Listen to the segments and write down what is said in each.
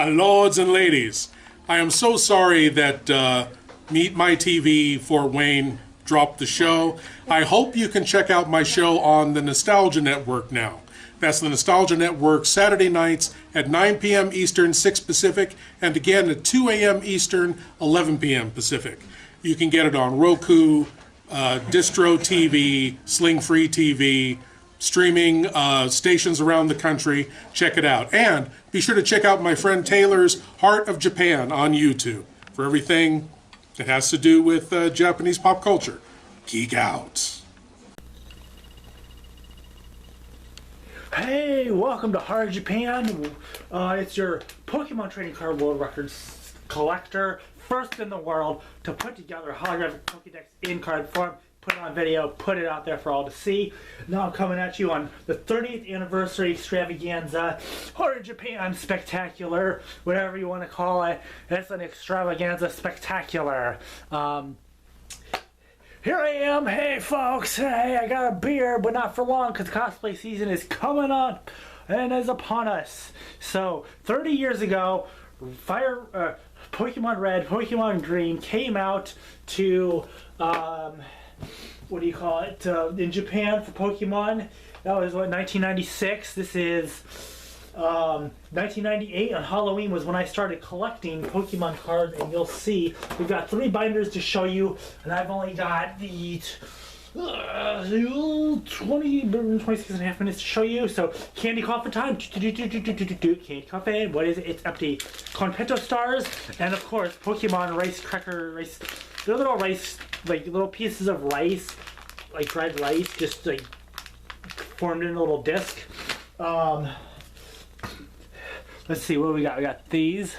Lords and ladies, I am so sorry that Meet My TV Fort Wayne dropped the show. I hope you can check out my show on the Nostalgia Network now. That's the Nostalgia Network, Saturday nights at 9 p.m. Eastern, 6 Pacific, and again at 2 a.m. Eastern, 11 p.m. Pacific. You can get it on Roku, Distro TV, Sling Free TV, streaming stations around the country. Check it out. And be sure to check out my friend Taylor's Heart of Japan on YouTube for everything that has to do with Japanese pop culture. Geek out. Hey, welcome to Heart of Japan. It's your Pokemon Trading Card World Records collector, first in the world to put together a holographic Pokedex in card form, put it on video, put it out there for all to see. Now I'm coming at you on the 30th anniversary extravaganza, Heart of Japan spectacular, whatever you want to call it. It's an extravaganza spectacular. Here I am, hey folks, hey, I got a beer, but not for long because cosplay season is coming up and is upon us. So, 30 years ago, Pokemon Red, Pokemon Green came out to, what do you call it, in Japan for Pokemon. That was, what, 1996? This is 1998 on Halloween was when I started collecting Pokemon cards, and you'll see we've got 3 binders to show you, and I've only got the 26 and a half minutes to show you. So candy coffee time. Candy coffee. What is it? It's empty. Cornetto stars, and of course Pokemon rice cracker rice. They're little rice, like little pieces of rice, like dried rice, just like formed in a little disc. Let's see what we got. We got these.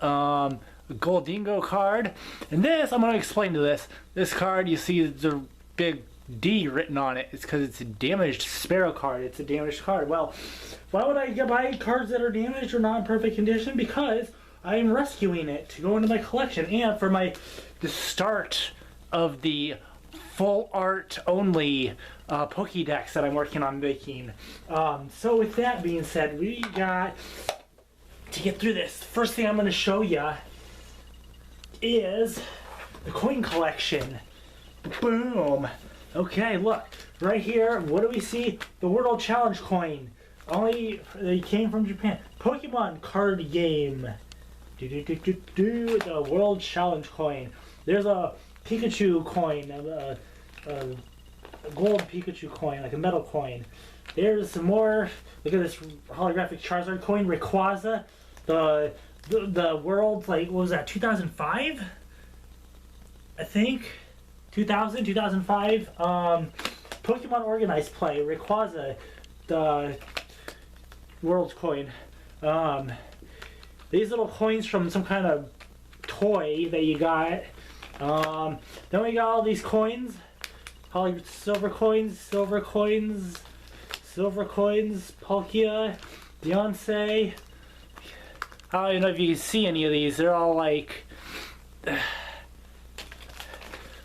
A Goldingo card. And this, I'm going to explain to this. This card, you see the big D written on it. It's because it's a damaged Sparrow card. It's a damaged card. Well, why would I buy cards that are damaged or not in perfect condition? Because I'm rescuing it to go into my collection. And for the start of the full art only Pokedex that I'm working on making. So with that being said, we got to get through this. First thing I'm going to show you is the coin collection. Boom. Okay, look right here. What do we see? The World Challenge coin. Only they came from Japan. Pokemon card game. The World Challenge coin. There's a Pikachu coin. A gold Pikachu coin, like a metal coin. There's some more. Look at this holographic Charizard coin, Rayquaza. The world, like, what was that, 2005? I think 2005. Pokemon Organized Play, Rayquaza, the world coin. These little coins from some kind of toy that you got. Then we got all these coins. Silver coins, Palkia, Beyonce. I don't even know if you can see any of these. They're all like...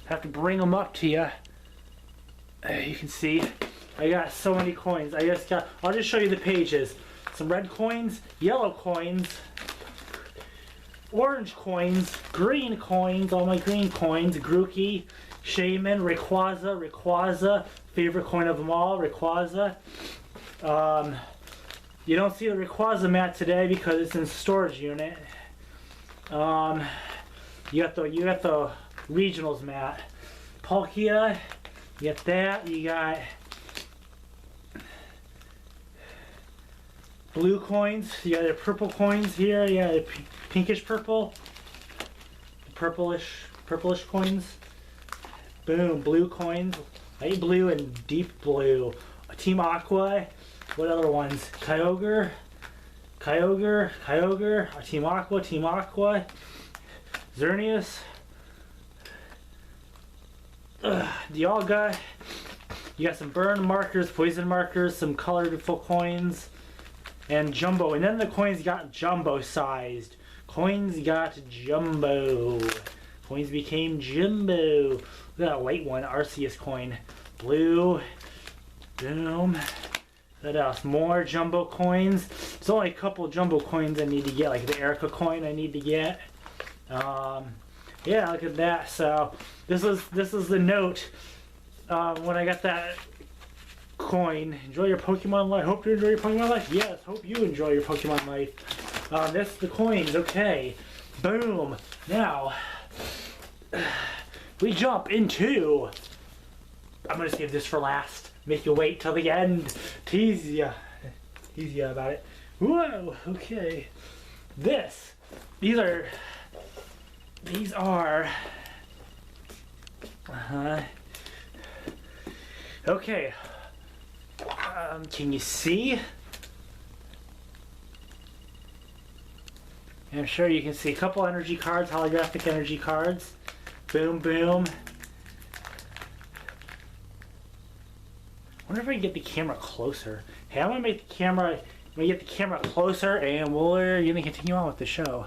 have to bring them up to you. You can see. I got so many coins. I'll just show you the pages. Some red coins, yellow coins, orange coins, green coins, all my green coins, Grookey, Shaman, Rayquaza, favorite coin of them all, Rayquaza. You don't see the Rayquaza mat today because it's in storage unit. You got the regionals mat. Palkia, you got that. You got blue coins. You got the purple coins here. You got the pinkish purple, the purplish coins. Boom, blue coins, light blue and deep blue. Team Aqua. What other ones? Kyogre, Team Aqua, Xerneas, Dialga. You got some burn markers, poison markers, some colorful coins, and jumbo. And then the coins got jumbo sized. Coins became jumbo. Look at that light one, Arceus coin. Blue. Boom. What else? More jumbo coins. There's only a couple jumbo coins I need to get, like the Erica coin I need to get. Yeah, look at that. So this is the note when I got that coin. Enjoy your Pokemon life. Hope you enjoy your Pokemon life. Yes, hope you enjoy your Pokemon life. That's the coins. Okay, boom. Now we jump into. I'm gonna save this for last. Make you wait till the end. Tease ya about it. Whoa. Okay. These are. Okay. Can you see? I'm sure you can see a couple energy cards, holographic energy cards. Boom, boom. I wonder if I can get the camera closer. Hey, I'm gonna get the camera closer, and we're gonna continue on with the show.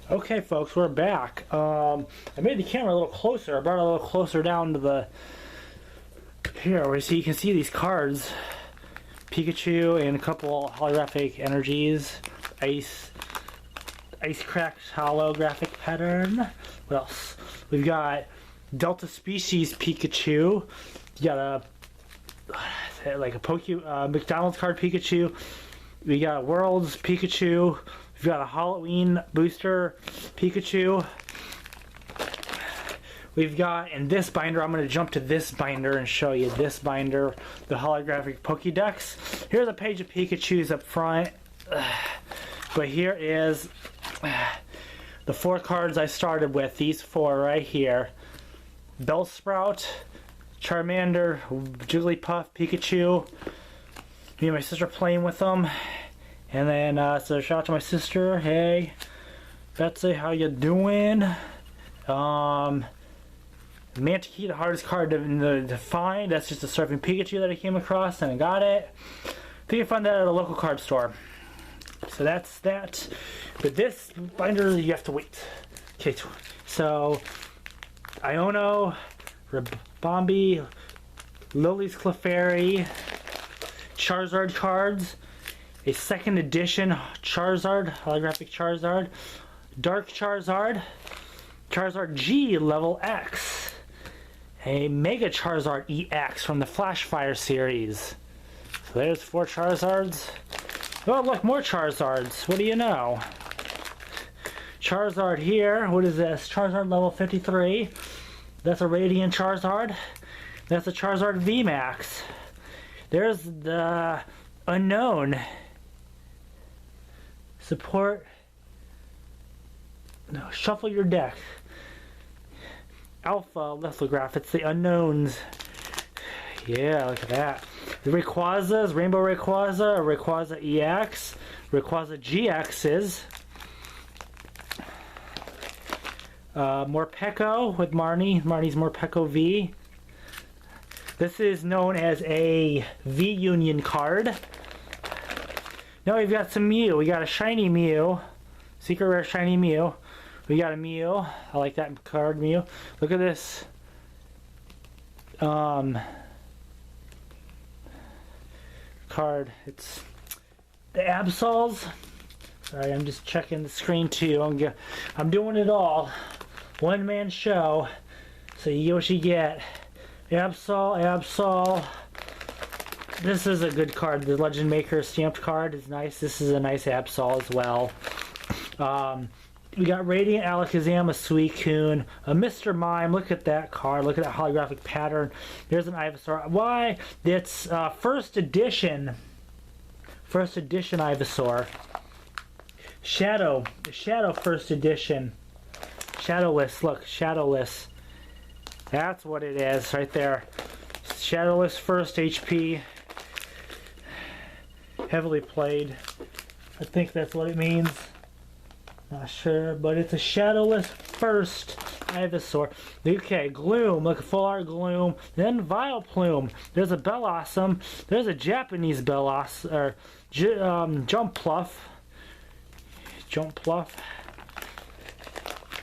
Okay, folks, we're back. I made the camera a little closer. I brought it a little closer down to the here, where you can see these cards, Pikachu, and a couple holographic energies, ice cracked holographic pattern. What else? We've got Delta Species Pikachu. You got a McDonald's card Pikachu. We got Worlds Pikachu. We've got a Halloween booster Pikachu. We've got, in this binder, I'm going to jump to this binder and show you this binder, the holographic Pokedex. Here's a page of Pikachu's up front. But here is the 4 cards I started with. These 4 right here. Bellsprout, Charmander, Jigglypuff, Pikachu. Me and my sister playing with them. And then, so shout out to my sister. Hey, Betsy, how you doing? Mantikee, the hardest card to find. That's just a surfing Pikachu that I came across, and I got it. I think you find that at a local card store. So that's that. But this binder, you have to wait. Okay, so Iono, Ribombee, Lily's Clefairy, Charizard cards, a 2nd edition Charizard, holographic Charizard, Dark Charizard, Charizard G level X, a Mega Charizard EX from the Flash Fire series. So there's 4 Charizards. Oh, look, more Charizards. What do you know? Charizard here. What is this? Charizard level 53. That's a Radiant Charizard. That's a Charizard VMAX. There's the Unknown. Support. No, shuffle your deck. Alpha lithograph. It's the Unknowns. Yeah, look at that. The Rayquazas, Rainbow Rayquaza, Rayquaza EX, Rayquaza GXs. Morpeko with Marnie. Marnie's Morpeko V. This is known as a V-Union card. Now we've got some Mew. We got a shiny Mew. Secret Rare shiny Mew. We got a Mew. I like that card, Mew. Look at this. Card. It's the Absols. Sorry, I'm just checking the screen too. I'm doing it all. One man show. So you get what you get. Absol. This is a good card. The Legend Maker stamped card is nice. This is a nice Absol as well. We got Radiant Alakazam, a Suicune, a Mr. Mime. Look at that card. Look at that holographic pattern. There's an Ivysaur. Why? It's first edition. First edition Ivysaur. Shadow first edition. Shadowless. Look, Shadowless. That's what it is right there. Shadowless first HP. Heavily played. I think that's what it means. Not sure, but it's a Shadowless first Ivysaur. Okay, Gloom, look, full art Gloom. Then Vileplume. There's a Bellossom. There's a Japanese Belloss, or Jumpluff.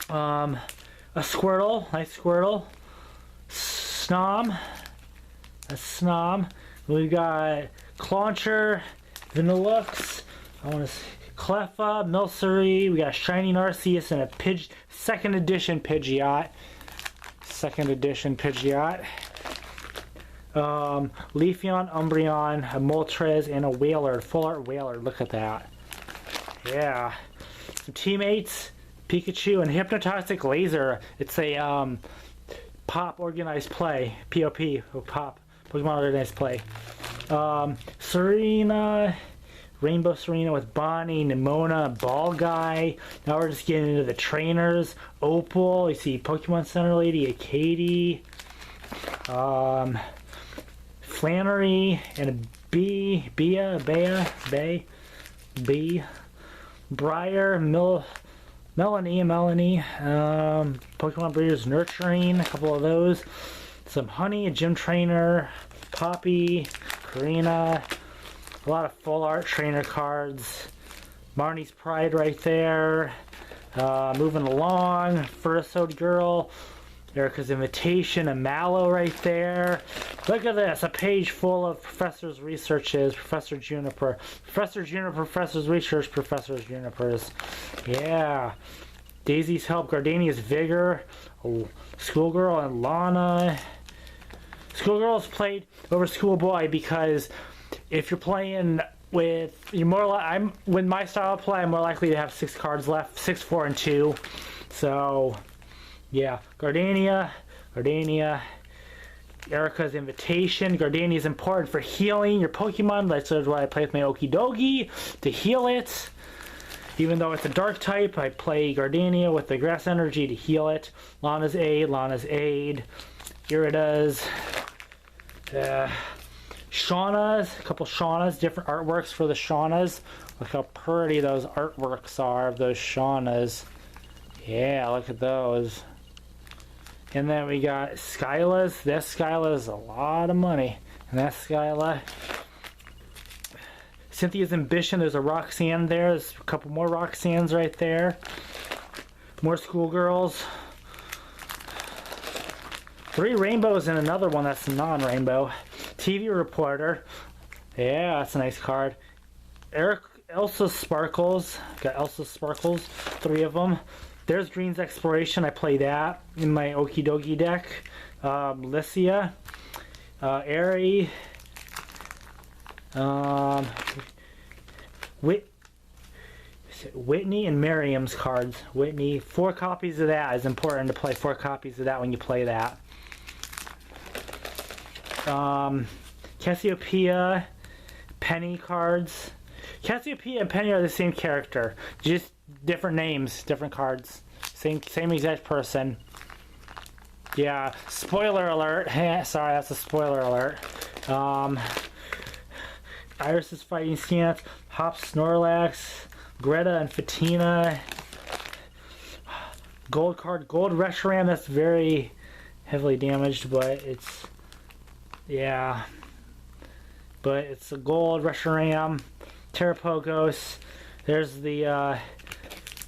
A Squirtle, nice Squirtle. Snom. A Snom. We've got Clauncher, Vanillux. I want to see Cleffa, Milcery. We got Shining Arceus and a second edition Pidgeot. Leafeon, Umbreon, a Moltres, and a Wailord. Full art Wailord. Look at that. Yeah. Some teammates, Pikachu and Hypnotoxic Laser. It's a Pop Organized Play. POP. Oh, Pop. Pokemon Organized Play. Serena. Rainbow Serena with Bonnie, Nimona, Ball Guy. Now we're just getting into the trainers. Opal. You see Pokemon Center Lady, a Katie. Flannery and a Bea, Briar, Melanie, Pokemon Breeders Nurturing, a couple of those. Some Honey, a Gym Trainer, Poppy, Karina, a lot of full art trainer cards. Marnie's Pride right there. Moving along, Furisode Girl, Erica's Invitation, a Mallow right there. Look at this, a page full of Professor's researches, Professor Juniper's research, Professor's Junipers. Yeah. Daisy's Help, Gardenia's Vigor, Schoolgirl and Lana. Schoolgirl's played over Schoolboy because if you're playing with, with my style of play, I'm more likely to have 6 cards left, 6, 4, and 2. So, yeah, Gardenia, Erica's Invitation. Gardenia is important for healing your Pokemon. That's what I play with my Okidogi, to heal it. Even though it's a dark type, I play Gardenia with the Grass Energy to heal it. Lana's Aid. Irida's. Shauna's, a couple Shauna's, different artworks for the Shauna's. Look how pretty those artworks are of those Shauna's. Yeah, look at those. And then we got Skyla's. This Skyla's a lot of money. And that's Skyla. Cynthia's Ambition, there's a Roxanne there. There's a couple more Roxannes right there. More Schoolgirls. 3 rainbows and another one that's non-rainbow. TV Reporter. Yeah, that's a nice card. Elsa Sparkles. Got Elsa Sparkles. 3 of them. There's Green's Exploration. I play that in my Okidogi deck. Lycia. Airy. Whitney and Miriam's cards. Whitney. 4 copies of that is important to play. 4 copies of that when you play that. Cassiopeia, Penny cards. Cassiopeia and Penny are the same character, just different names, different cards. Same exact person. Yeah, spoiler alert. Sorry, that's a spoiler alert. Iris's Fighting Stance, Hop Snorlax, Greta and Fatina. Gold card, Gold Reshiram, that's very heavily damaged, but it's, yeah. But it's a gold Reshiram. Terrapogos. There's the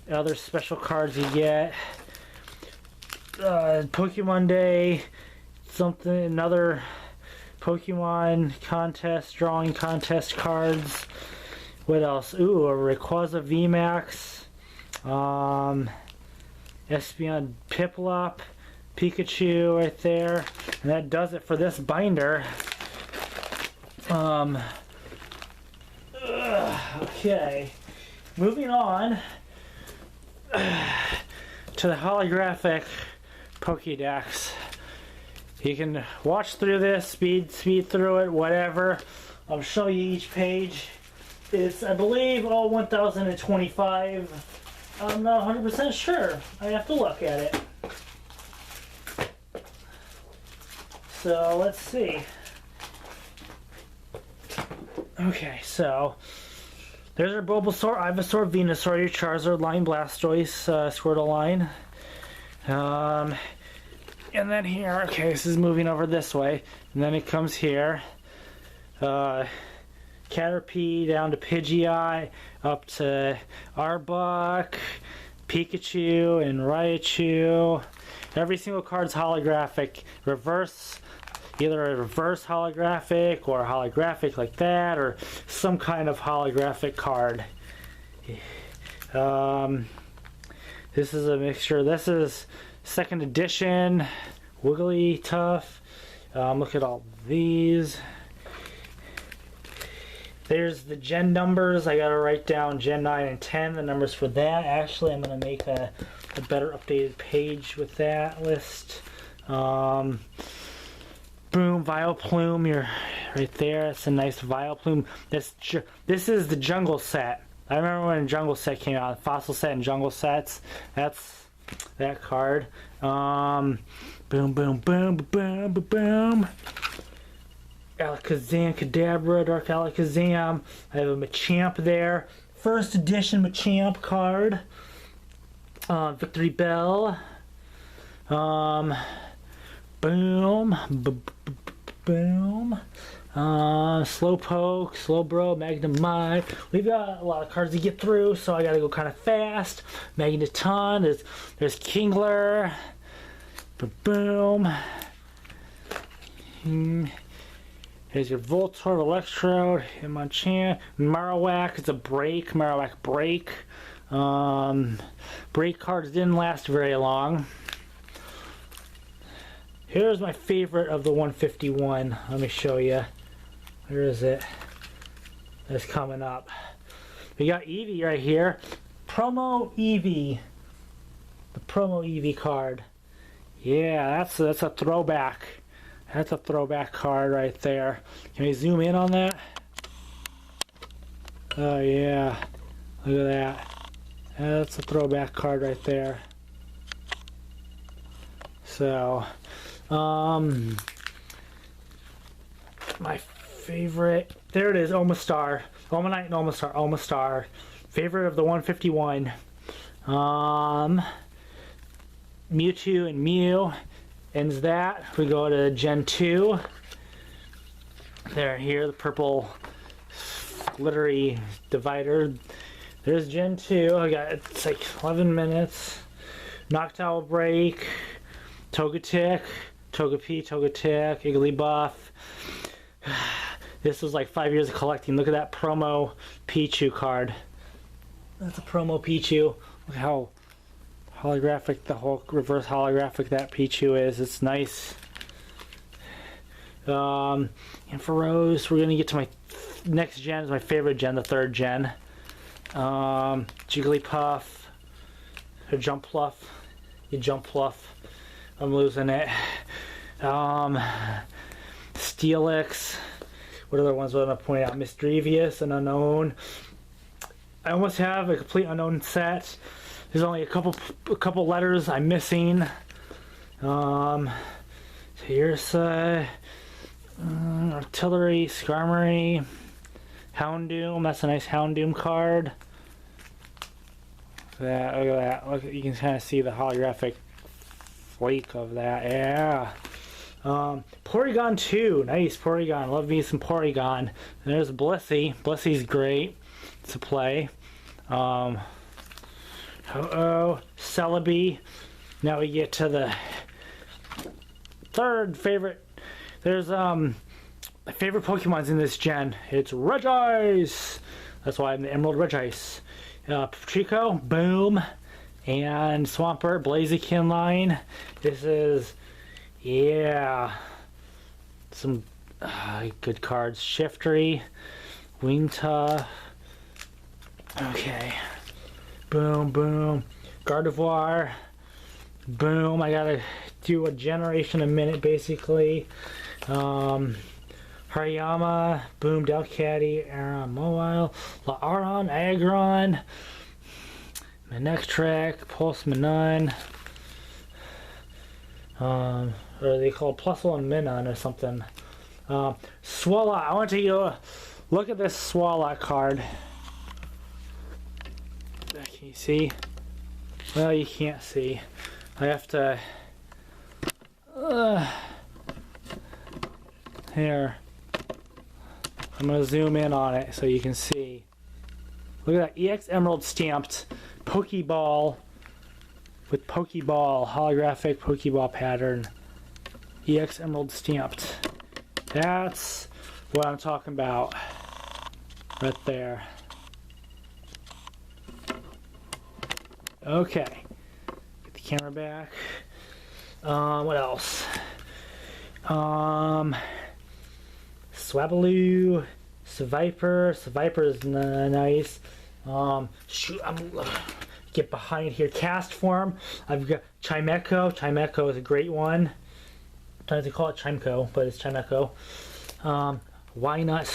other special cards you get. Pokemon Day. Another Pokemon contest, drawing contest cards. What else? Ooh, a Rayquaza VMAX. Espeon Piplup. Pikachu right there. And that does it for this binder. Okay, moving on to the holographic Pokedex. You can watch through this, speed through it, whatever. I'll show you each page. It's, I believe, all 1025. I'm not 100% sure. I have to look at it. So let's see. Okay, so there's our Bulbasaur, Ivysaur, Venusaur, your Charizard line, Blastoise, Squirtle line. And then here, okay, this is moving over this way. And then it comes here. Caterpie down to Pidgeot, up to Arbok, Pikachu, and Raichu. Every single card's holographic. Reverse. either a reverse holographic or holographic like that, or some kind of holographic card. This is a mixture. This is second edition, wiggly tough. Look at all these. There's the gen numbers. I gotta write down gen 9 and 10, the numbers for that. Actually, I'm gonna make a better updated page with that list. Boom, Vileplume, you're right there. It's a nice Vileplume. This is the jungle set. I remember when Jungle Set came out, Fossil Set and Jungle Sets. That's that card. Boom, boom, boom, boom, boom, boom. Alakazam, Kadabra, Dark Alakazam. I have a Machamp there. First edition Machamp card. Victory Bell. Boom. Boom. Slowpoke, Slowbro, Magnemite. We've got a lot of cards to get through, so I gotta go kind of fast. Magneton, there's Kingler. Boom. Here's your Voltorb, Electrode, Hitmonchan, Marowak. It's a break, Marowak break. Break cards didn't last very long. Here's my favorite of the 151. Let me show you. Where is it? It's coming up. We got Eevee right here. Promo Eevee. The Promo Eevee card. Yeah, that's a throwback. That's a throwback card right there. Can we zoom in on that? Oh yeah. Look at that. That's a throwback card right there. So, my favorite, there it is, Omastar. Omanite and Omastar. Favorite of the 151. Mewtwo and Mew. Ends that. We go to Gen 2. There, here, the purple glittery divider. There's Gen 2. I got, it's like 11 minutes. Noctowl Break. Togetic, Togepi, Togetic, Igglybuff. This was like 5 years of collecting. Look at that promo Pichu card. That's a promo Pichu. Look how holographic, the whole reverse holographic that Pichu is. It's nice. And for Rose, we're gonna get to my next gen. Is my favorite gen, the third gen. Jigglypuff, or Jumpluff. You Jumpluff. I'm losing it. Steelix. What other ones would I point out? Misdrevious and Unknown. I almost have a complete Unknown set. There's only a couple letters I'm missing. Here's Artillery, Skarmory, Houndoom. That's a nice Houndoom card. Look at that. Look, you can kind of see the holographic flake of that. Yeah. Porygon 2. Nice Porygon. Love me some Porygon. And there's Blissey. Blissey's great to play. Celebi. Now we get to the third favorite. There's my favorite Pokemon's in this gen. It's Regice. That's why I'm the Emerald Regice. Patrico, Boom, and Swampert, Blaziken line. This is, yeah, some good cards. Shiftry, Wingtuff. Okay. Boom, boom. Gardevoir. Boom. I gotta do a generation a minute, basically. Hariyama, Boom, Delcatty, Aron, Mobile, Laaron, Aggron, Manectric, Pulse Manon, or they call Plusle and Minon or something. Swalot, I want to take a look at this Swalot card. Can you see? Well, you can't see. I have to... here. I'm going to zoom in on it so you can see. Look at that. EX Emerald stamped Pokeball with Pokeball, holographic Pokeball pattern. EX Emerald stamped. That's what I'm talking about right there. Okay, get the camera back. What else? Swabaloo, Seviper. Seviper is nice. Shoot, I'm get behind here. Cast form. I've got Chimeco. Chimeco is a great one. Sometimes they call it Chimeco, but it's Chimeco. Why not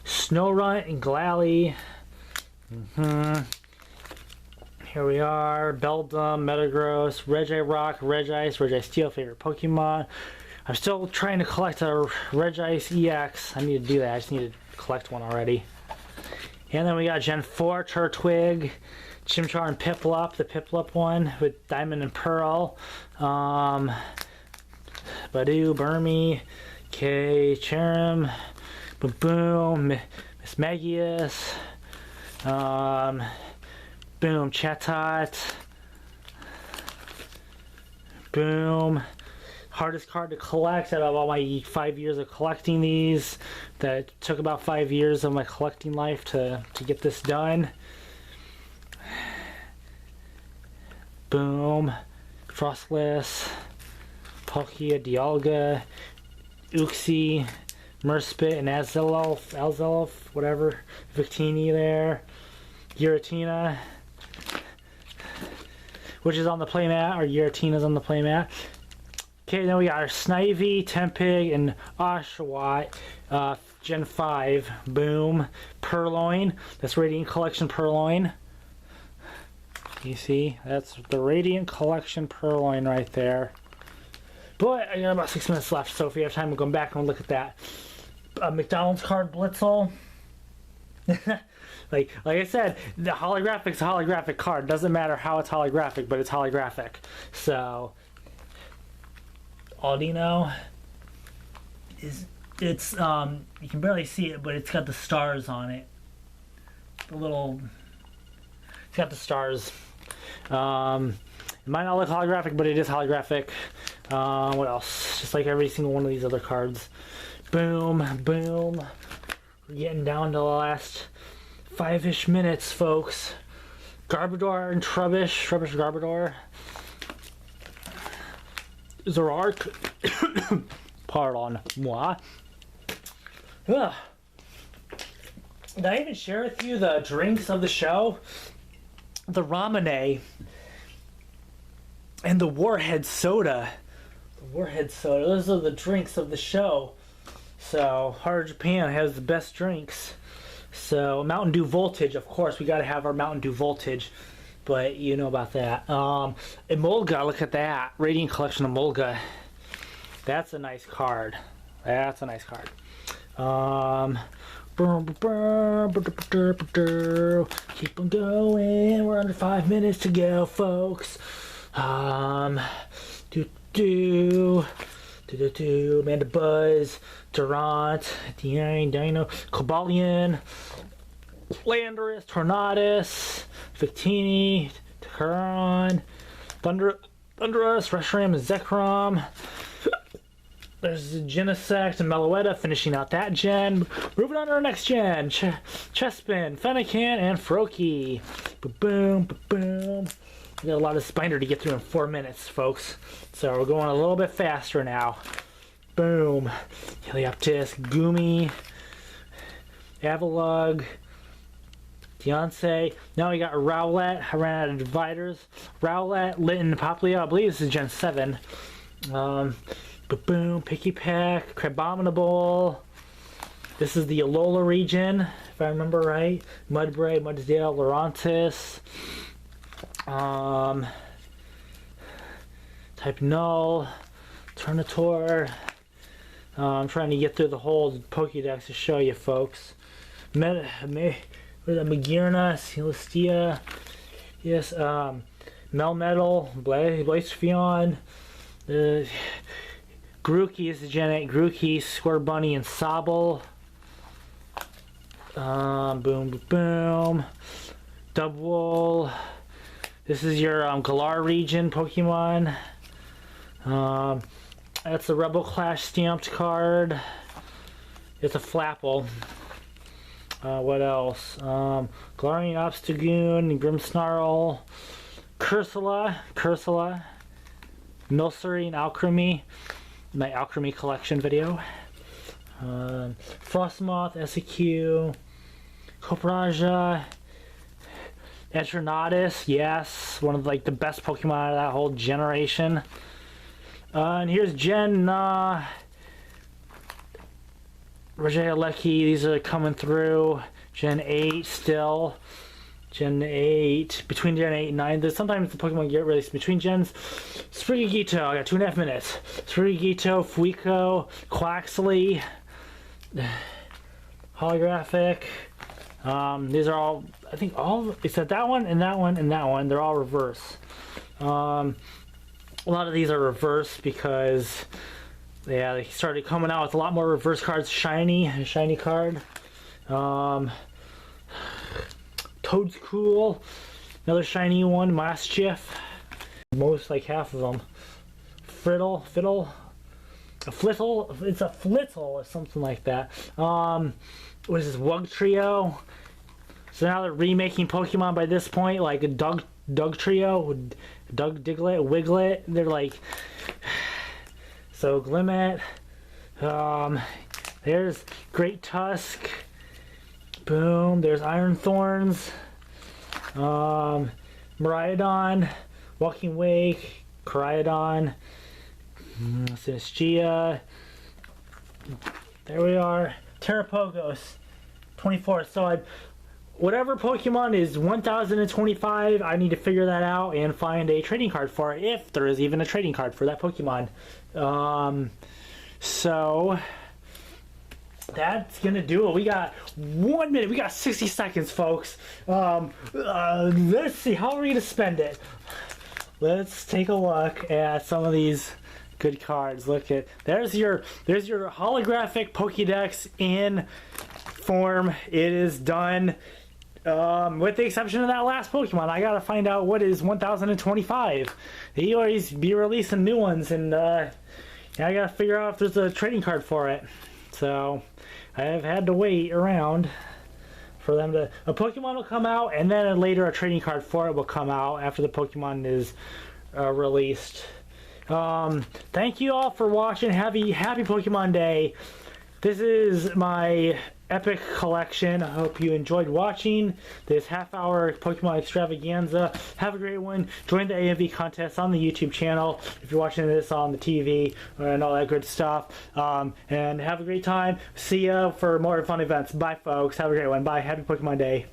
Snowrunt and Glalie? Here we are. Beldum, Metagross, Regirock, Regice, Registeel, favorite Pokemon. I'm still trying to collect a Regice EX. I need to do that. I just need to collect one already. And then we got Gen 4, Turtwig, Chimchar and Piplup, the Piplup one with Diamond and Pearl. Badoo, Burmy, K, Cherim, Boom, Miss Magius, Boom, Chatot, Boom. Hardest card to collect out of all my 5 years of collecting these. That took about 5 years of my collecting life to get this done. Boom, Frostless, Palkia, Dialga, Uxie, Murspit, and Azelf, whatever, Victini there, Giratina, which is on the playmat, or Giratina's on the playmat. Okay, then we got our Snivy, Tempig, and Oshawott, Gen 5, Boom, Purloin, that's Radiant Collection Purloin. You see, that's the Radiant Collection Purloin right there. But I got about 6 minutes left, so if we have time, we'll go back and look at that. McDonald's card Blitzel. like I said, the holographic's a holographic card. Doesn't matter how it's holographic, but it's holographic. So, Audino is you can barely see it, but it's got the stars on it. It's got the stars. It might not look holographic, but it is holographic. What else? Just like every single one of these other cards. Boom, boom. We're getting down to the last 5-ish minutes, folks. Garbodor and Trubbish, Garbodor. Zoroark. Pardon moi. Ugh. Did I even share with you the drinks of the show? The Ramune and the Warhead Soda. The Warhead Soda. Those are the drinks of the show. So, Heart of Japan has the best drinks. So, Mountain Dew Voltage, of course, we gotta have our Mountain Dew Voltage. But you know about that. Emolga, look at that. Radiant Collection Emolga. That's a nice card. That's a nice card. Keep on going. We're under 5 minutes to go, folks. Amanda Buzz, Durant, Dino, Cobalion, Landorus, Tornadus, Victini, Takaron, Thunderous, Reshiram, Zekrom. There's Genesect and Meloetta finishing out that gen. Moving on to our next gen. Chespin, Fennekin, and Froakie. Ba-boom, ba-boom. We got a lot of Spider to get through in 4 minutes, folks. So we're going a little bit faster now. Boom. Helioptis, Goomy, Avalugg, Deontay. Now we got Rowlet. I ran out of dividers. Rowlet, Litten, Popplio. I believe this is Gen 7. Boom, Picky Peck, Crabominable. This is the Alola region, if I remember right. Mudbray, Mudsdale, Lurantis. Type Null, Turnitor. I'm trying to get through the whole Pokedex to show you, folks. Magirna, Celestia. Yes, Melmetal, Blazion. Grookey is the Gen 8 Grookey, Squirbunny, and Sobble. Boom, boom, boom. Dubwool. This is your Galar region Pokemon. That's the Rebel Clash stamped card. It's a Flapple. What else? Glowing Obstagoon, Grimmsnarl, Cursula, Milcery, and Alchemy. My Alchemy collection video. Frostmoth, SEQ, Copraja, Eternatus, yes, one of like the best Pokemon out of that whole generation. And here's Gen Regieleki, these are coming through. Gen 8 still. Gen 8, between Gen 8 and 9. Sometimes the Pokemon get released between gens. Sprigigito, I got 2.5 minutes. Sprigigito, Fuiko, Quaxley, Holographic. These are all, I think all, except that one and that one and that one, they're all reverse. A lot of these are reverse because, yeah, they started coming out with a lot more reverse cards. Shiny card. Toad's Cool, another shiny one. Maschiff, most like half of them. A Flittle, it's a Flittle or something like that. What is this, Wugtrio? So now they're remaking Pokemon by this point, like a Dugtrio, Doug Diglett, Wiglet. They're like, so Glimmet. There's Great Tusk. Boom. There's Iron Thorns. Miraidon, Walking Wake, Koraidon, Sinistea. There we are. Terrapogos, 24. So whatever Pokemon is 1025, I need to figure that out and find a trading card for it, if there is even a trading card for that Pokemon. So that's gonna do it. We got 1 minute. We got 60 seconds, folks. Let's see. How are we gonna spend it? Let's take a look at some of these good cards. Look at, there's your holographic Pokedex in form. It is done. With the exception of that last Pokemon, I gotta find out what is 1025. They always be releasing new ones, and I gotta figure out if there's a trading card for it. So I have had to wait around for them to. A Pokemon will come out, and then later a trading card for it will come out after the Pokemon is released. Thank you all for watching. Happy Pokemon Day. This is my epic collection. I hope you enjoyed watching this half-hour Pokemon extravaganza. Have a great one. Join the AMV contest on the YouTube channel if you're watching this on the TV and all that good stuff. And have a great time. See ya for more fun events. Bye, folks. Have a great one. Bye. Happy Pokemon Day.